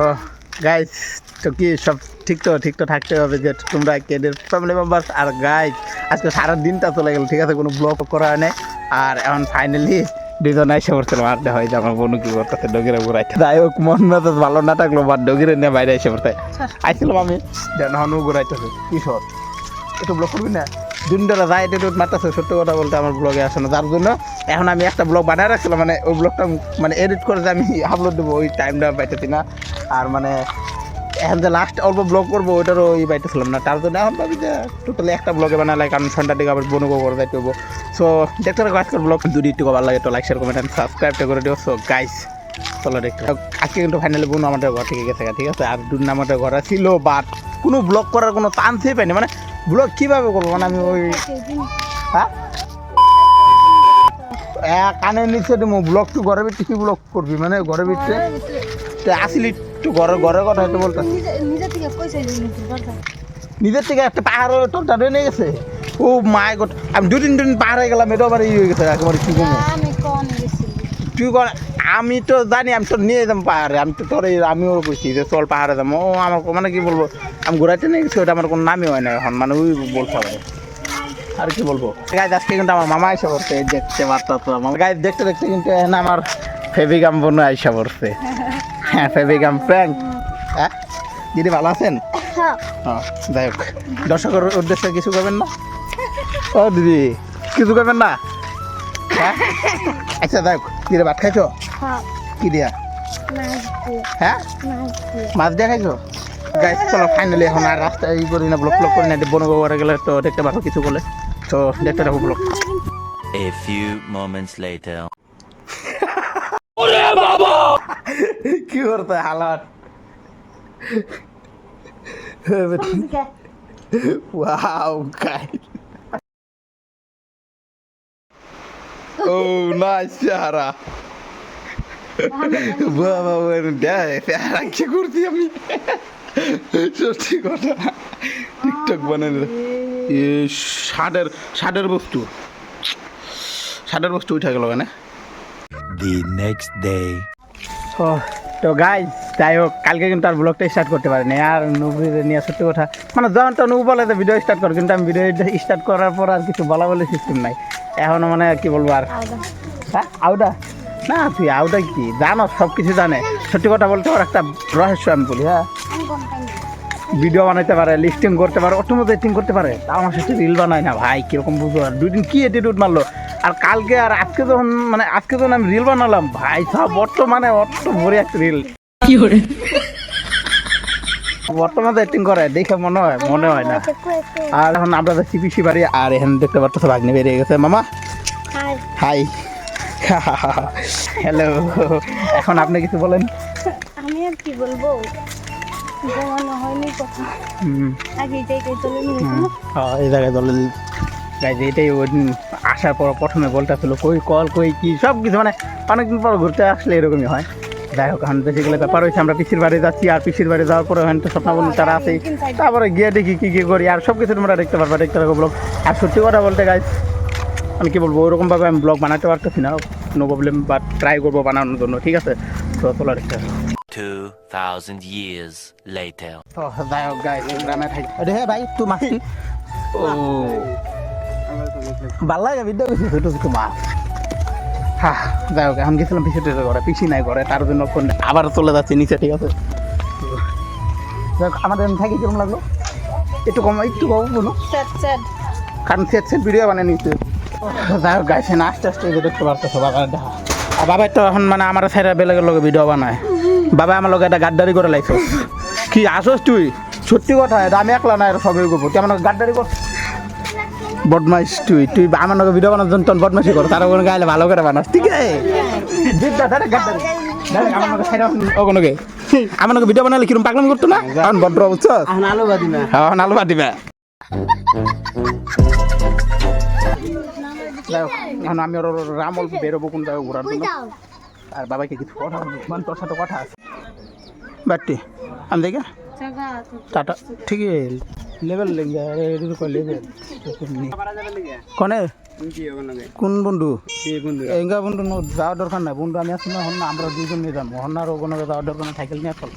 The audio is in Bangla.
ও গাইজ তো কি সব ঠিক তো থাকতে হবে যে তোমরা কেদের ফ্যামিলি মেম্বার্স। আর গাইজ আজকে সারা দিনটা চলে গেল, ঠিক আছে, কোনো ব্লগ করা হয় নাই। আর এখন ফাইনালি দুজন এসে পড়ছিলাম আড্ডা হয় যে আমার বনু কি করতেছে ডগিরে ঘুরাইতে। যাই হোক মন মেজাজ ভালো না থাকলো বা ডগিরে নিয়ে বাইরে এসে পড়তে আইছিলাম আমি, হনু ঘুরাইতেছে কিশোর একটু ব্লগ করবি না। দিনটা যাই একটু মারতেছে, সত্যি কথা বলতে আমার ব্লগে আসে না, যার জন্য এখন আমি একটা ব্লগ বানায় রাখছিলাম, মানে ওই ব্লগটা মানে এডিট করে যে আমি আপলোড দেবো ওই টাইমটা পাইতেছি না। আর মানে এখন যে লাস্ট অল্প ব্লগ করবো ওইটারও ওই পাইতেছিলাম না, তার জন্য এখন ভাবি যে টোটালি একটা ব্লগে বানালে, কারণ সন্ধ্যার দিকে আবার বনুকো করে যাইতে হবো। সো দেখতে থাকো আজকের ব্লগ, যদি একটু ভালো লাগে তো লাইক শেয়ার কমেন্ট সাবস্ক্রাইবটা করে দিও। সো গাইস চলো দেখতে আজকে কিন্তু ফাইনালি বোন আমাদের ঘর থেকে গেছে, ঠিক আছে। আর দুদিন আমাদের ঘরে ছিল, বাট কোনো ব্লগ করার কোনো চান্সই পাইনি, মানে ব্লগ কীভাবে করবো, মানে আমি ওই হ্যাঁ কানে নিচে দেবো ব্লগ, তুই ঘরের ভিতরে কী ব্লগ করবি, মানে ঘরের ভিতরে আসলি একটু ঘরের কথা হয়তো বলতে নিজের থেকে একটা পাহাড় তোরটা নিয়ে গেছে। ও মায় গড, আমি দুদিন পাহাড়ে গেলাম, এটাও আবার হয়ে গেছে একেবারে কি কমো তুই কর। আমি তো জানি আমি তোর নিয়ে যাবো পাহাড়ে, আমি তো তোর আমিও বলছি যে চল পাহাড়ে যাবো। ও আমার মানে কি বলবো, আমি ঘোরাইতে নিয়ে গেছি, ওটা আমার কোনো নামই হয় না এখন, মানে ওই বলতে হবে আর কি বলবো। গাইজ আজকে কিন্তু আমার মামা এসে পড়ছে, দেখতে পারতো তো আমার গাইজ দেখতে কিন্তু না আমার ফেভিগাম বোন আইসা পড়ছে। হ্যাঁ ফেভিগাম ফ্র্যাঙ্ক। হ্যাঁ দিদি ভালো আছেন? হ্যাঁ যাই হোক দর্শকের উদ্দেশ্যে কিছু করবেন না? ও দিদি কিছু করবেন না? হ্যাঁ আচ্ছা যাই হোক, দিদি ভাত খাইছো? কি দিয়া? হ্যাঁ মাছ দিয়ে খাইছো? গাইজ চলো ফাইনালি এখন আর রাস্তায় ই করি না, ব্লগ করি না, বনগো করে গেলে তো দেখতে পারবো কিছু বলে। তো দেখতে থাকো blog. A few moments later. ওরে বাবা কি করতে হালাত ওয়াও গাইস ও নাইস চেহারা বাবা ওর চেহারা কি করছি আমি সত্যি কথা টিকটক বানানো ষাটের বস্তু উঠে গেল মানে। The next day. তো গাইজ যাই হোক কালকে কিন্তু আর ব্লগটা স্টার্ট করতে পারিনি, আর নুবুরে নিয়ে সত্যি কথা মানে যখন তো নুবু বলে যে ভিডিও স্টার্ট করো, কিন্তু আমি ভিডিও স্টার্ট করার পর আর কিছু বলা বলে সিস্টেম নাই এখনও, মানে কি বলবো আর। হ্যাঁ আউডা না তুই আউডা কি জানো, সব কিছু জানে। সত্যি কথা বলতে পারো একটা রহস্য আমি বলি, হ্যাঁ ভিডিও বানাইতে পারে, লিস্টিং করতে পারে, অটোমোটিভ এডিটিং করতে পারে, তা আমার সাথে রিল বানায় না ভাই, কীরকম বুঝবো। আর দুদিন কি অ্যাটিটিউড মারলো, আর কালকে আর আজকে যখন মানে আজকে যখন আমি রিল বানালাম ভাই সব বর্তমানে ভরে একটা রিল বর্তমানে অ্যাক্টিং করে দেখে মনে হয় না। আর এখন আমরা যাচ্ছি পিসি বাড়ি, আর এখন দেখতে পারতো ভাগ্নে বেরিয়ে গেছে। মামা হাই হ্যালো, এখন আপনি কিছু বলেন। আমি আর কি বলবো, এই জায়গায় দলে গাইজ এটাই ওই দিন আসার পর প্রথমে বলতেছিল কই কল কই কি সব কিছু, মানে অনেকদিন পর ঘুরতে আসলে এরকমই হয়। যাই হোক এখন বেসিক্যালি ব্যাপার হয়েছে আমরা পিসির বাড়ি যাচ্ছি, আর পিসির বাড়ি যাওয়ার পরে ওখানে তো স্বপ্নবন্ধু তারা আছেই, তারপরে গিয়ে দেখি কী করি, আর সব কিছু তোমরা দেখতে পারবা, দেখতে থাকো ব্লগ। আর সত্যি কথা বলতে গাইজ আমি কী বলবো, ওরকমভাবে আমি ব্লগ বানাতে পারতেছি না, নো প্রবলেম, বাট ট্রাই করবো বানানোর জন্য, ঠিক আছে। তো চলো দেখতে 2000 years later. যাই হোক গাইজ গ্রামে থাকি হ্যাঁ ভাই তুই মাসি ও ভাল লাগে বিদ্যা বেশি ছোটো ছোটো মাছ। হ্যাঁ যাই হোক এখন গেছিলাম পিছিয়ে ঘরে, পিসি নাই ঘরে, তার জন্য ফোন আবার চলে যাচ্ছে নিচে, ঠিক আছে। যাই হোক আমাদের থাকি কিরকম লাগলো একটু কম বলো, কারণ সেট ভিডিও বানিয়ে নিচ্ছে। যাই হোক গাইছে না আস্তে আস্তে দেখতে পারতেছো বাবা দেখা, আর বাবা তো এখন মানে আমার সাইডে বেলেগের লোক ভিডিও বানায়, বাবা আমার লোক একটা গাদ্দারি করে লাইছ কি আসস তুই, সত্যি কথা এটা আমি একলা না, সবাই করবো তুই আমার গাদ্দারি কর, বদমাইশ তুই আমার লোক ভিডিও বানার জন্য তোর বদমাইশি করো, তার ওখানে গাইলে ভালো করে বানাস, ঠিক আছে। আমার লোক ভিডিও বানালে কিরম পাগলাম করতো না, এখন বড্র বুঝছো, এখন আলু বাদিবে। এখন আমি ওর রামল বেরোবো কোন জায়গায় ঘোরার জন্য, আর বাবাকে কিছু কথা মানে তোর সাথে কথা আছে বাট্টি আমি দেখে টাটা ঠিক লেভেল লেভেল কনে কোন বন্ধু এঙ্গা বন্ধু যাওয়ার দরকার নাই বন্ধু আমি আছি না হন না আমরা দুজন নিয়ে যাবো হন্নার ওখানে যাওয়ার দরকার নাই সাইকেল নিয়ে চল